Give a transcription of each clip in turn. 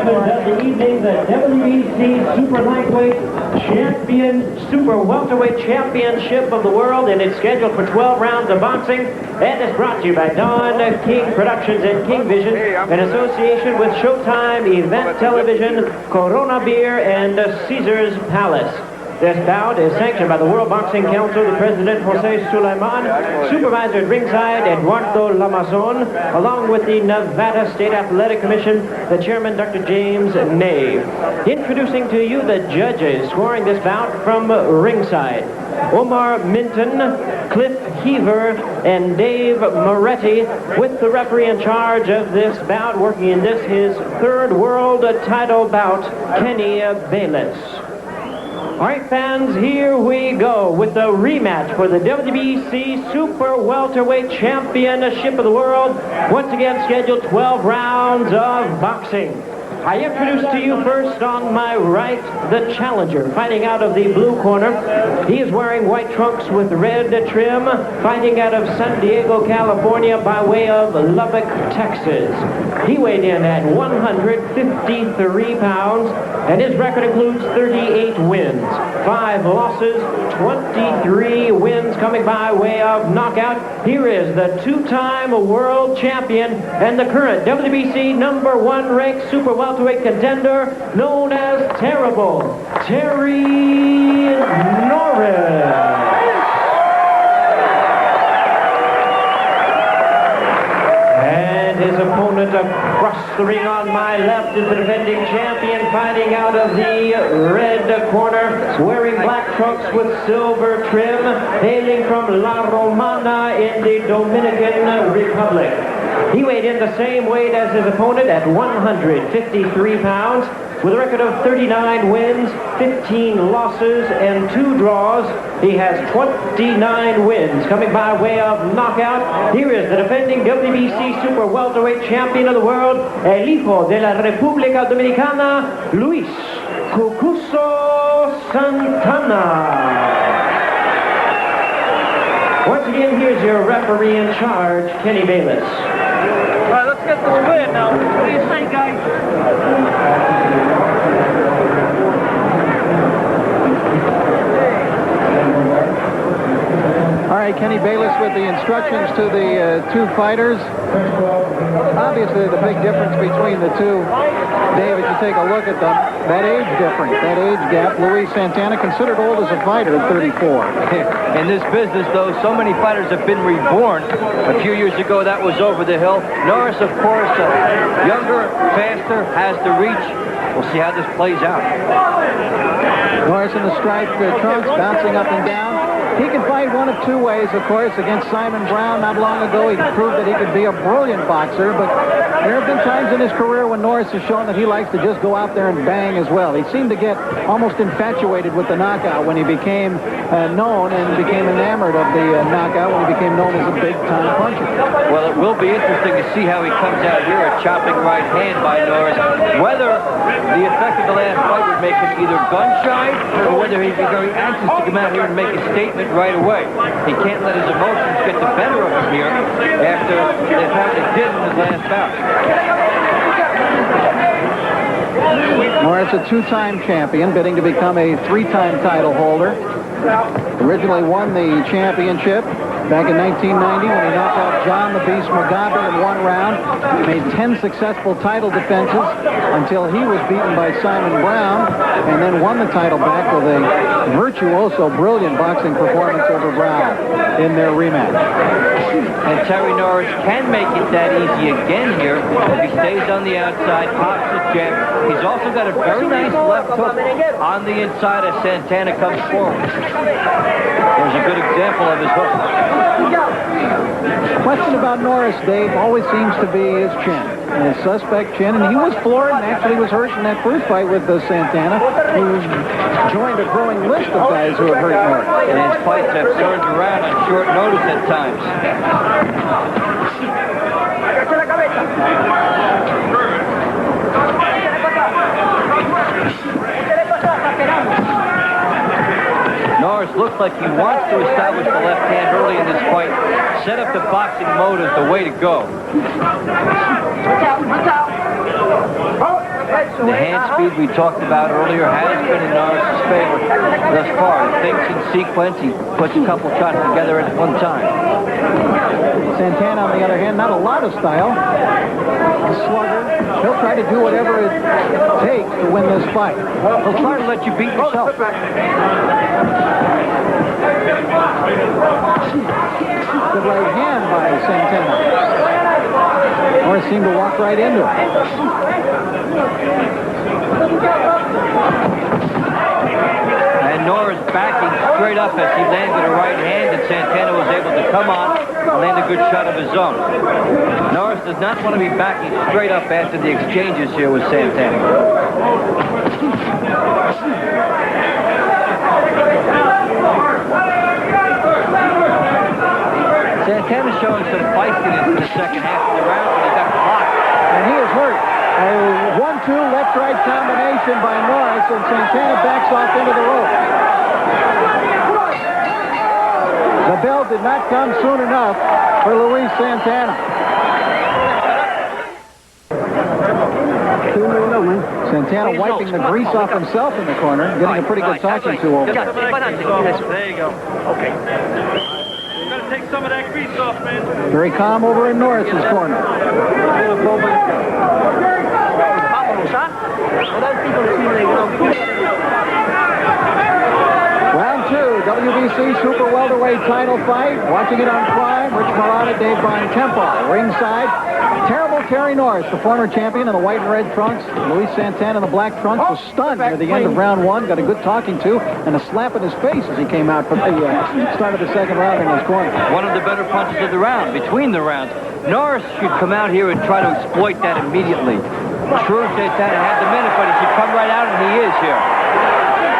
gentlemen of the evening, the WBC Super Lightweight Super Welterweight Championship of the World, and it's scheduled for 12 rounds of boxing, and it's brought to you by Don King Productions and King Vision in association with Showtime Event Television, Corona Beer, and Caesar's Palace. This bout is sanctioned by the World Boxing Council, the President Jose Sulaiman, Supervisor at ringside Eduardo Lamazon, along with the Nevada State Athletic Commission, the Chairman Dr. James Nave. Introducing to you the judges scoring this bout from ringside: Omar Minton, Cliff Heaver, and Dave Moretti, with the referee in charge of this bout, working in this his third world title bout, Kenny Bayless. All right, fans, here we go with the rematch for the WBC Super Welterweight Championship of the World. Once again, scheduled 12 rounds of boxing. I introduce to you first on my right, the challenger, fighting out of the blue corner. He is wearing white trunks with red trim, fighting out of San Diego, California, by way of Lubbock, Texas. He weighed in at 153 pounds, and his record includes 38 wins, 5 losses, 23 wins coming by way of knockout. Here is the two-time world champion and the current WBC #1 ranked super welterweight contender, known as Terrible, Terry Norris. His opponent across the ring on my left is the defending champion, fighting out of the red corner, wearing black trunks with silver trim, hailing from La Romana in the Dominican Republic. He weighed in the same weight as his opponent at 153 pounds, with a record of 39 wins, 15 losses, and 2 draws. He has 29 wins coming by way of knockout. Here is the defending WBC Super Welterweight Champion of the World, el hijo de la República Dominicana, Luis Cucuso Santana. Once again, here's your referee in charge, Kenny Bayless. All right, let's get this win now. What do you say, guys? All right, Kenny Bayless with the instructions to the two fighters. Obviously, the big difference between the two, Dave, if you take a look at them, that age difference, that age gap. Luis Santana, considered old as a fighter at 34. In this business, though, so many fighters have been reborn. A few years ago, that was over the hill. Norris, of course, younger, faster, has the reach. We'll see how this plays out. Norris in the striped trunks, bouncing up and down. He can fight one of two ways, of course. Against Simon Brown not long ago, he proved that he could be a brilliant boxer, but there have been times in his career when Norris has shown that he likes to just go out there and bang as well. He seemed to get almost infatuated with the knockout when he became known and became enamored of the knockout when he became known as a big-time puncher. Well, it will be interesting to see how he comes out here, a chopping right hand by Norris. Whether the effect of the last fight would make him either gun-shy or whether he'd be very anxious to come out here and make a statement right away. He can't let his emotions get the better of him here after they apparently did in his last bout. Norris, a two-time champion, bidding to become a 3-time title holder. Originally won the championship back in 1990 when he knocked out John the Beast Mugabe in 1 round. He made 10 successful title defenses until he was beaten by Simon Brown, and then won the title back with a virtuoso, brilliant boxing performance over Brown in their rematch. And Terry Norris can make it that easy again here if he stays on the outside, pops his jab. He's also got a very nice left hook on the inside as Santana comes forward. There's a good example of his hook. Question about Norris, Dave, always seems to be his chin, his suspect chin, and he was floored and actually was hurt in that first fight with Santana, who joined a growing list of guys who have hurt Norris. And his fights have turned around on short notice at times. Norris looks like he wants to establish the left hand early in this fight. Set up the boxing mode as the way to go. The hand speed we talked about earlier has been in Norris' favor thus far. He thinks in sequence. He puts a couple shots together at one time. Santana, on the other hand, not a lot of style. A slugger. He'll try to do whatever it takes to win this fight. He'll try to let you beat yourself. Good right hand by Santana. Norris seemed to walk right into it. And Norris backing straight up as he landed a right hand, and Santana was able to come on and land a good shot of his own. Norris does not want to be backing straight up after the exchanges here with Santana. Santana's showing some feistiness in the second half of the round, but he got blocked. And he is hurt. A 1-2 left-right combination by Norris, and Santana backs off into the rope. The bell did not come soon enough for Luis Santana. Santana wiping the grease off himself in the corner, getting a pretty good talking to over. There you go. Okay. Gotta take some of that grease off, man. Very calm over in Norris's corner. Round 2, WBC Super Welterweight title fight. Watching it on Prime, Rich Marotta, Dave Bontempo. Ringside, terrible Terry Norris, the former champion in the white and red trunks. Luis Santana in the black trunks was stunned near the end of round 1. Got a good talking to and a slap in his face as he came out for the start of the second round in his corner. One of the better punches of the round, between the rounds. Norris should come out here and try to exploit that immediately. True, Santana had the minute, but he should come right out, and he is here.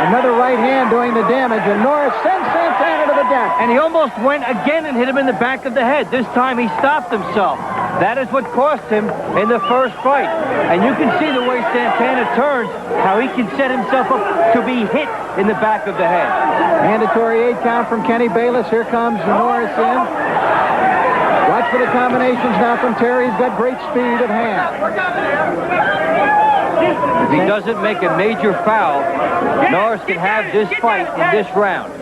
Another right hand doing the damage, and Norris sends Santana to the deck. And he almost went again and hit him in the back of the head. This time he stopped himself. That is what cost him in the first fight. And you can see the way Santana turns, how he can set himself up to be hit in the back of the head. Mandatory 8 count from Kenny Bayless. Here comes Norris in. Watch for the combinations now from Terry. He's got great speed of hand. If he doesn't make a major foul, Norris can have this fight in this round.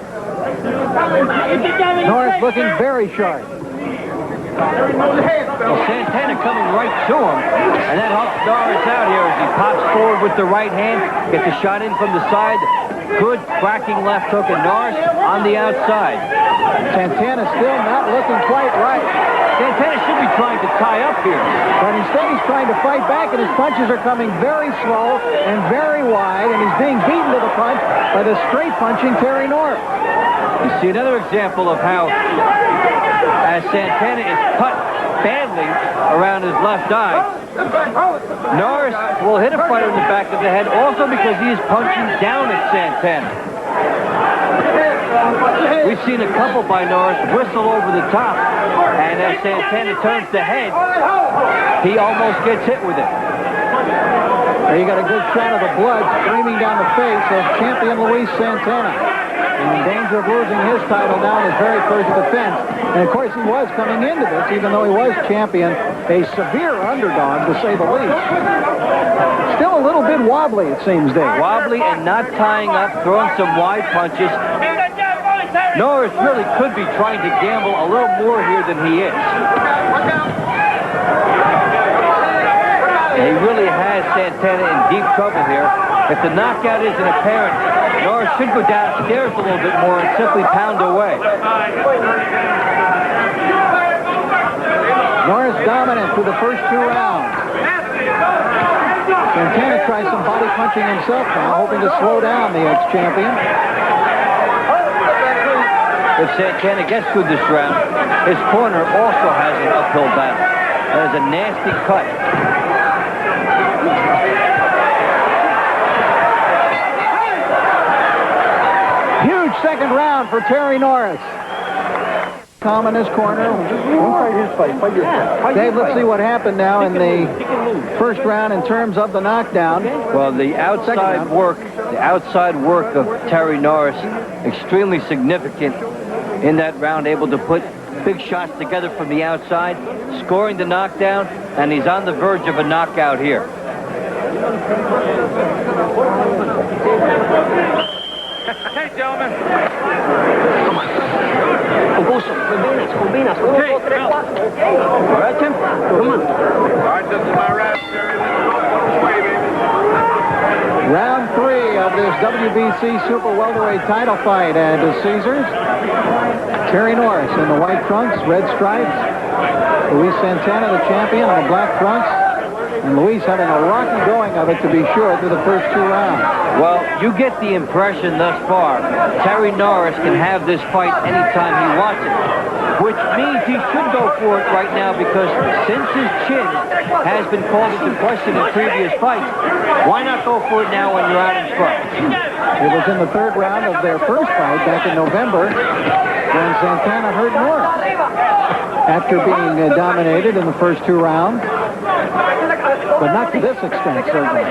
Norris looking very sharp. Well, Santana coming right to him, and that helps Norris out here as he pops forward with the right hand, gets a shot in from the side. Good cracking left hook, and Norris on the outside. Santana still not looking quite right. Santana should be trying to tie up here. But instead he's trying to fight back, and his punches are coming very slow and very wide, and he's being beaten to the punch by the straight punching Terry Norris. You see another example of how, as Santana is cut badly around his left eye, Norris will hit a fighter in the back of the head also because he is punching down at Santana. We've seen a couple by Norris whistle over the top, and as Santana turns the head, he almost gets hit with it. There you got a good shot of the blood streaming down the face of champion Luis Santana. In danger of losing his title now in his very first defense. And of course he was coming into this, even though he was champion, a severe underdog to say the least. Still a little bit wobbly, it seems, Dave. Wobbly and not tying up, throwing some wide punches. Norris really could be trying to gamble a little more here than he is. He really has Santana in deep trouble here. If the knockout isn't apparent, Norris should go downstairs a little bit more and simply pound away. Norris dominant through the first 2 rounds. Santana tries some body punching himself now, hoping to slow down the ex-champion. If Santana gets through this round, his corner also has an uphill battle. That is a nasty cut. Huge second round for Terry Norris. Calm in his corner. Dave, let's see what happened now in the first round in terms of the knockdown. Well, the outside work of Terry Norris, extremely significant in that round, able to put big shots together from the outside, scoring the knockdown, and he's on the verge of a knockout here. All right, Tim? Come on. All right, this is my rap, Terry. Round 3 of this WBC Super Welterweight title fight at Caesars. Terry Norris in the white trunks, red stripes. Luis Santana, the champion, in the black trunks. And Luis having a rocky going of it, to be sure, through the first 2 rounds. Well, you get the impression thus far, Terry Norris can have this fight anytime he wants it, which means he should go for it right now, because since his chin has been called into question in previous fights, why not go for it now when you're out in front? It was in the 3rd round of their first fight back in November when Santana hurt Norris after being dominated in the first 2 rounds. But not to this extent, certainly.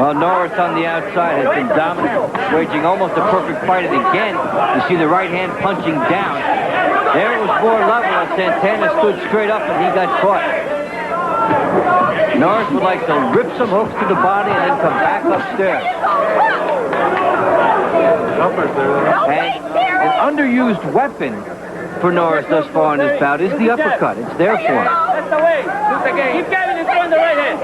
Well, Norris on the outside has been dominant, waging almost a perfect fight. And again, you see the right hand punching down. There it was more level as Santana stood straight up and he got caught. Norris would like to rip some hooks to the body and then come back upstairs. And an underused weapon for Norris thus far in this bout is the uppercut. It's there for him. That's the way. Keep Kevin in front of the right hand.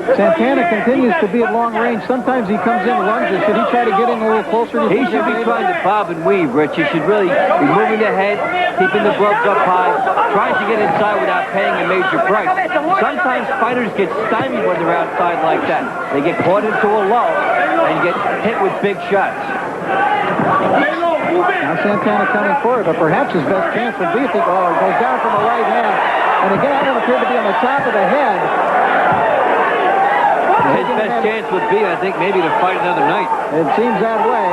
Santana continues to be at long range. Sometimes he comes in lunges. Should he try to get in a little closer? He should be trying to bob and weave, Rich. He should really be moving the head, keeping the gloves up high, trying to get inside without paying a major price. Sometimes fighters get stymied when they're outside like that. They get caught into a lull and get hit with big shots. Now Santana coming forward, but perhaps his best chance would be if he goes down from the right hand. And again, that one appeared to be on the top of the head. His best chance would be, I think, maybe to fight another night. It seems that way.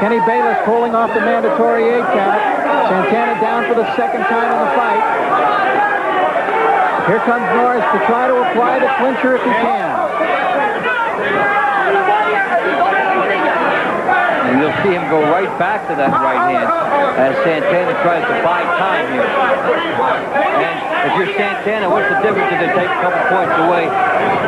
Kenny Bayless pulling off the mandatory 8 count. Santana down for the 2nd time in the fight. Here comes Norris to try to apply the clincher if he can. And you'll see him go right back to that right hand as Santana tries to buy time here. And if you're Santana, what's the difference if they take a couple points away?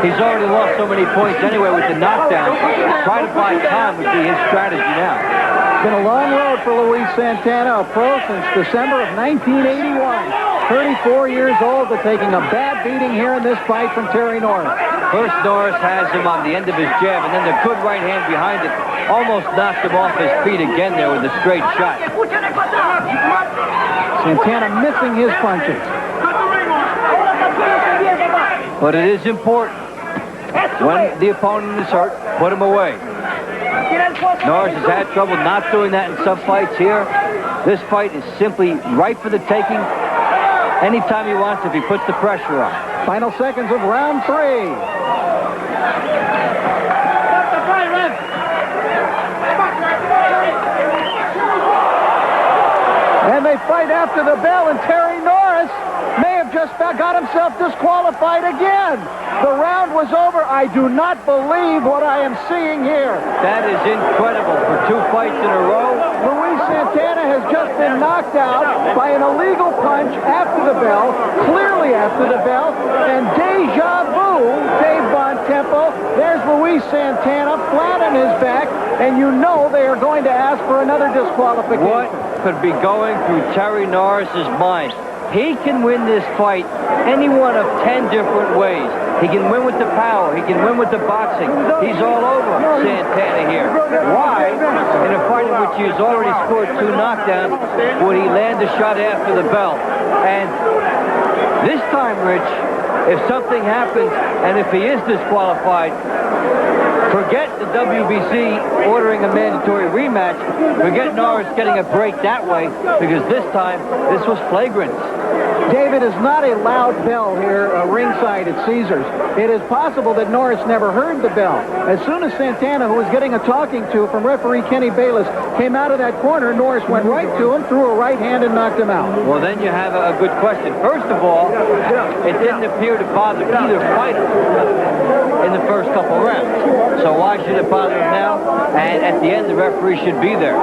He's already lost so many points anyway with the knockdown. Try to buy time would be his strategy now. It's been a long road for Luis Santana, a pro since December of 1981. 34 years old, but taking a bad beating here in this fight from Terry Norris. First, Norris has him on the end of his jab, and then the good right hand behind it almost knocked him off his feet again there with a straight shot. Santana missing his punches. But it is important, when the opponent is hurt, put him away. Norris has had trouble not doing that in some fights here. This fight is simply right for the taking anytime he wants if he puts the pressure on. Final seconds of round 3. And they fight after the bell, and Terry Norris may have just got himself disqualified again. The round was over. I do not believe what I am seeing here. That is incredible for 2 fights in a row. Luis Santana has just been knocked out by an illegal punch after the bell, clearly after the bell, and deja vu, Dave Bontempo. There's Luis Santana flat on his back, and you know they are going to ask for another disqualification. What could be going through Terry Norris's mind? He can win this fight any one of 10 different ways. He can win with the power. He can win with the boxing. He's all over Santana here. Why, in a fight in which he has already scored 2 knockdowns, would he land a shot after the bell? And this time, Rich, if something happens and if he is disqualified, forget the WBC ordering a mandatory rematch. Forget Norris getting a break that way, because this time, this was flagrant. David, is not a loud bell here ringside at Caesars. It is possible that Norris never heard the bell. As soon as Santana, who was getting a talking to from referee Kenny Bayless, came out of that corner, Norris went right to him, threw a right hand, and knocked him out. Well, then you have a good question. First of all, it didn't appear to bother either fighter in the first couple rounds. So why should it bother him now? And at the end, the referee should be there.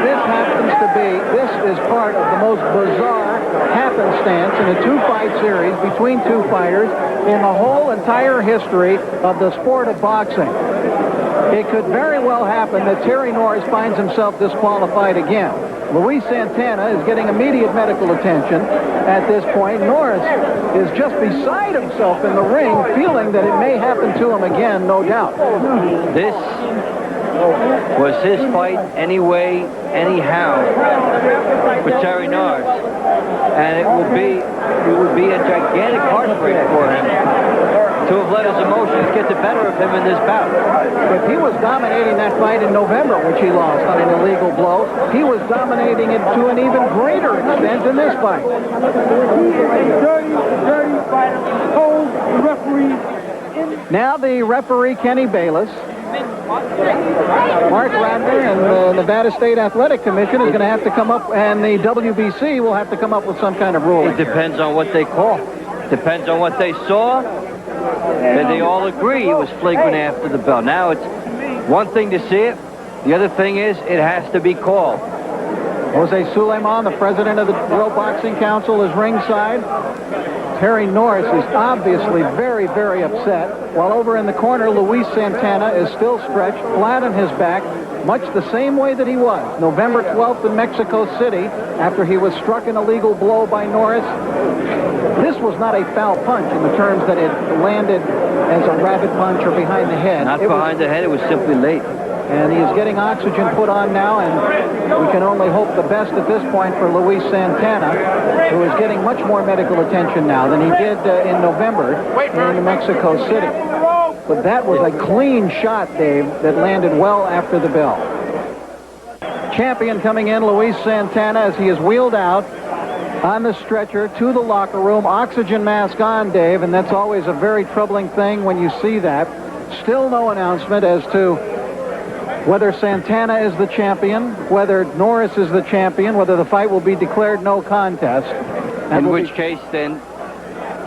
This happens to be, this is part of the most bizarre happenstance in a 2-fight series between 2 fighters in the whole entire history of the sport of boxing. It could very well happen that Terry Norris finds himself disqualified again. Luis Santana is getting immediate medical attention at this point. Norris is just beside himself in the ring, feeling that it may happen to him again, no doubt. This was his fight anyway, anyhow, for Terry Norris. And it would be a gigantic heartbreak for him to have let his emotions get the better of him in this bout. If he was dominating that fight in November, which he lost on an illegal blow, he was dominating it to an even greater extent in this fight. Dirty fighter, told the referee. Now the referee, Kenny Bayless. Mark Radner and the Nevada State Athletic Commission is going to have to come up, and the WBC will have to come up with some kind of ruling. It depends on what they call. Depends on what they saw. And they all agree it was flagrant after the bell. Now it's one thing to see it. The other thing is it has to be called. Jose Suleiman, the president of the World Boxing Council, is ringside. Terry Norris is obviously very, very upset. While over in the corner, Luis Santana is still stretched flat on his back, much the same way that he was November 12th in Mexico City after he was struck an illegal blow by Norris. This was not a foul punch in the terms that it landed as a rabbit punch or behind the head. Not behind the head, it was simply late. And he is getting oxygen put on now, and we can only hope the best at this point for Luis Santana, who is getting much more medical attention now than he did in November in Mexico City. But that was a clean shot, Dave, that landed well after the bell. Champion coming in, Luis Santana, as he is wheeled out on the stretcher to the locker room. Oxygen mask on, Dave, and that's always a very troubling thing when you see that. Still no announcement as to whether Santana is the champion, whether Norris is the champion, whether the fight will be declared no contest. In which case, then,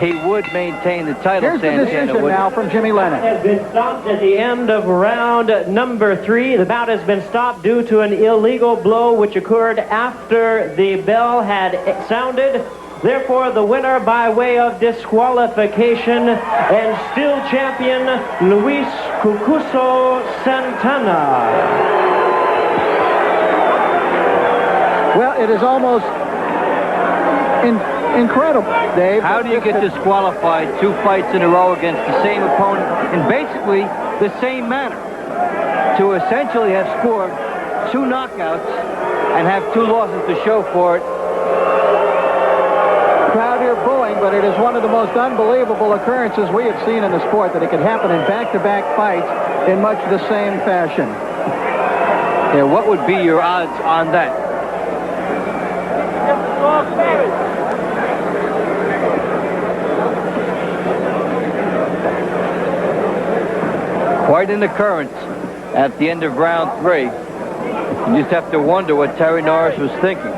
he would maintain the title. Here's the decision now from Jimmy Lennon. Has been stopped at the end of round number 3. The bout has been stopped due to an illegal blow which occurred after the bell had sounded. Therefore, the winner by way of disqualification and still champion, Luis Cucuso Santana. Well, it is almost incredible, Dave. How do you get disqualified 2 fights in a row against the same opponent in basically the same manner? To essentially have scored 2 knockouts and have 2 losses to show for it. Crowd here booing, but it is one of the most unbelievable occurrences we have seen in the sport, that it could happen in back-to-back fights in much the same fashion. Yeah, what would be your odds on that? Quite an occurrence at the end of round 3. You just have to wonder what Terry Norris was thinking.